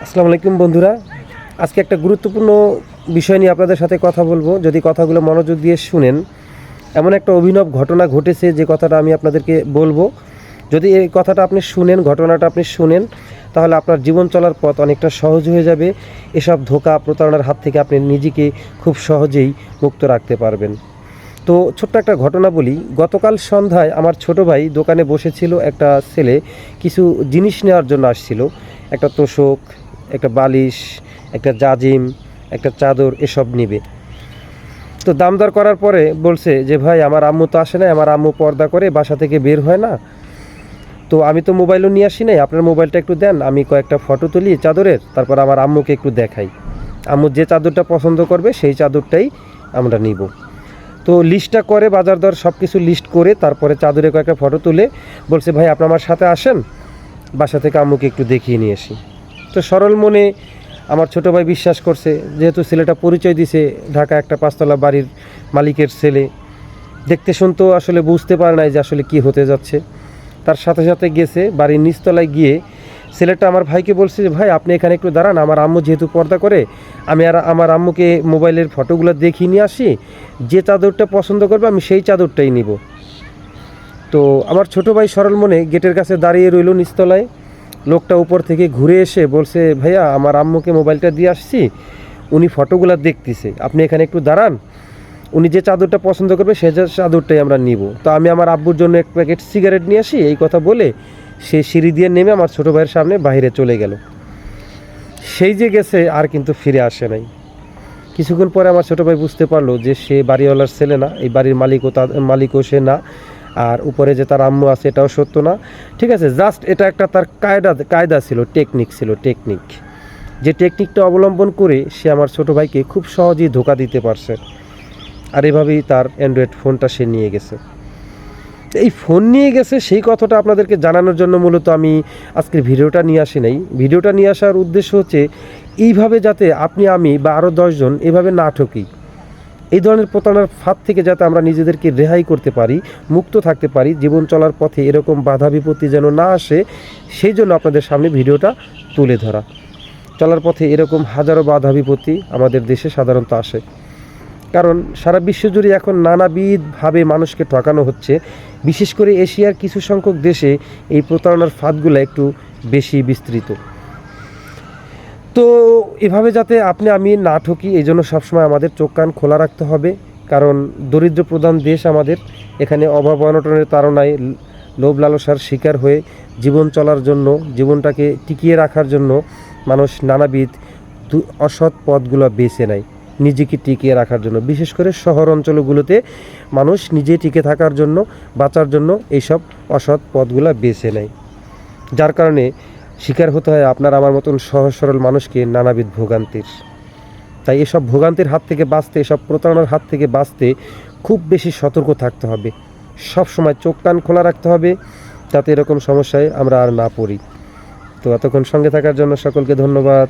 আসসালামু আলাইকুম বন্ধুরা, আজকে একটা গুরুত্বপূর্ণ বিষয় নিয়ে আপনাদের সাথে কথা বলবো। যদি কথাগুলো মনোযোগ দিয়ে শুনেন, এমন একটা অভিনব ঘটনা ঘটেছে যে কথাটা আমি আপনাদেরকে বলবো। যদি এই কথাটা আপনি শুনেন, ঘটনাটা আপনি শুনেন, তাহলে আপনার জীবন চলার পথ অনেকটা সহজ হয়ে যাবে। এসব ধোঁকা প্রতারণার হাত থেকে আপনি নিজেকে খুব সহজেই মুক্ত রাখতে পারবেন। তো ছোট্ট একটা ঘটনা বলি। গতকাল সন্ধ্যায় আমার ছোট ভাই দোকানে বসেছিল। একটা ছেলে কিছু জিনিস নেওয়ার জন্য আসছিল। একটা তোশক, একটা বালিশ, একটা জাজিম, একটা চাদর, এসব নেবে। তো দাম দর করার পরে বলছে যে ভাই, আমার আম্মু তো আসে না, আমার আম্মু পর্দা করে বাসা থেকে বের হয় না, তো আমি তো মোবাইলও নিয়ে আসি নাই, আপনার মোবাইলটা একটু দেন, আমি কয়েকটা ফটো তুলি চাদরের, তারপর আমার আম্মুকে একটু দেখাই। আম্মু যে চাদরটা পছন্দ করবে সেই চাদরটাই আমরা নিব। তো লিস্টটা করে, বাজার দর সব কিছু লিস্ট করে, তারপরে চাদরে কয়েকটা ফটো তুলে বলছে ভাই, আপনি আমার সাথে আসেন, বাসা থেকে আম্মুকে একটু দেখিয়ে নিয়ে আসি। তো সরল মনে আমার ছোটো ভাই বিশ্বাস করছে, যেহেতু ছেলেটা পরিচয় দিছে ঢাকা একটা পাঁচতলা বাড়ির মালিকের ছেলে, দেখতে শুনতেও আসলে বুঝতে পারে নাই যে আসলে কি হতে যাচ্ছে। তার সাথে সাথে গেছে বাড়ির নিচতলায় গিয়ে ছেলেটা আমার ভাইকে বলছে যে ভাই, আপনি এখানে একটু দাঁড়ান, আমার আম্মু যেহেতু পর্দা করে, আমি আর আমার আম্মুকে মোবাইলের ফটোগুলো দেখিয়ে নিয়ে আসি, যে চাদরটা পছন্দ করবে আমি সেই চাদরটাই নিব। তো আমার ছোট ভাই সরল মনে গেটের কাছে দাঁড়িয়ে রইল নিচতলায়। লোকটা উপর থেকে ঘুরে এসে বলছে, ভাইয়া, আমার আম্মুকে মোবাইলটা দিয়ে আসছি, উনি ফটোগুলো দেখতেছে, আপনি এখানে একটু দাঁড়ান, উনি যে চাদরটা পছন্দ করবে সে চাদরটাই আমরা নিব। তো আমি আমার আব্বুর জন্য এক প্যাকেট সিগারেট নিয়ে আসি, এই কথা বলে সে সিঁড়ি দিয়ে নেমে আমার ছোটো ভাইয়ের সামনে বাইরে চলে গেল। সেই যে গেছে আর কিন্তু ফিরে আসে নাই। কিছুক্ষণ পরে আমার ছোটো ভাই বুঝতে পারলো যে সে বাড়িওয়ালার ছেলে না, এই বাড়ির মালিকও সে না, আর উপরে যে তার আম্মু আছে এটাও সত্য না। ঠিক আছে, জাস্ট এটা একটা তার কায়দা ছিল, টেকনিক, যে টেকনিকটা অবলম্বন করে সে আমার ছোটো ভাইকে খুব সহজেই ধোঁকা দিতে পারছে। আর এভাবেই তার অ্যান্ড্রয়েড ফোনটা সে নিয়ে গেছে। এই ফোন নিয়ে গেছে সেই কথাটা আপনাদেরকে জানানোর জন্য মূলত আমি আজকের ভিডিওটা নিয়ে আসি নাই। ভিডিওটা নিয়ে আসার উদ্দেশ্য হচ্ছে এইভাবে যাতে আপনি, আমি বা আরও 10 জন এভাবে না ঠকি, এই ধরনের প্রতারণার ফাঁদ থেকে যাতে আমরা নিজেদেরকে রেহাই করতে পারি, মুক্ত থাকতে পারি, জীবন চলার পথে এরকম বাধা বিপত্তি যেন না আসে, সেই জন্য আপনাদের সামনে ভিডিওটা তুলে ধরা। চলার পথে এরকম হাজারো বাধা বিপত্তি আমাদের দেশে সাধারণত আসে, কারণ সারা বিশ্বজুড়ে এখন নানাবিধভাবে মানুষকে ঠকানো হচ্ছে। বিশেষ করে এশিয়ার কিছু সংখ্যক দেশে এই প্রতারণার ফাঁদগুলো একটু বেশি বিস্তৃত। তো এভাবে যাতে আপনি আমি না ঠকি, এই জন্য সবসময় আমাদের চোখ কান খোলা রাখতে হবে। কারণ দরিদ্র প্রধান দেশ আমাদের, এখানে অভাব অনটনের তাড়নায় লোভ লালসার শিকার হয়ে জীবন চলার জন্য, জীবনটাকে টিকিয়ে রাখার জন্য মানুষ নানাবিধ অসৎ পথগুলো বেছে নেয় নিজেকে টিকিয়ে রাখার জন্য। বিশেষ করে শহর অঞ্চলগুলোতে মানুষ নিজে টিকে থাকার জন্য, বাঁচার জন্য এইসব অসৎ পথগুলো বেছে নেয়, যার কারণে শিকার হতে হয় আপনার আমার মতন সহজ সরল মানুষকে নানাবিধ ভোগান্তির। তাই এসব ভোগান্তির হাত থেকে বাঁচতে, এসব প্রতারণার হাত থেকে বাঁচতে খুব বেশি সতর্ক থাকতে হবে, সব সময় চোখ কান খোলা রাখতে হবে, যাতে এরকম সমস্যায় আমরা আর না পড়ি। তো এতক্ষণ সঙ্গে থাকার জন্য সকলকে ধন্যবাদ।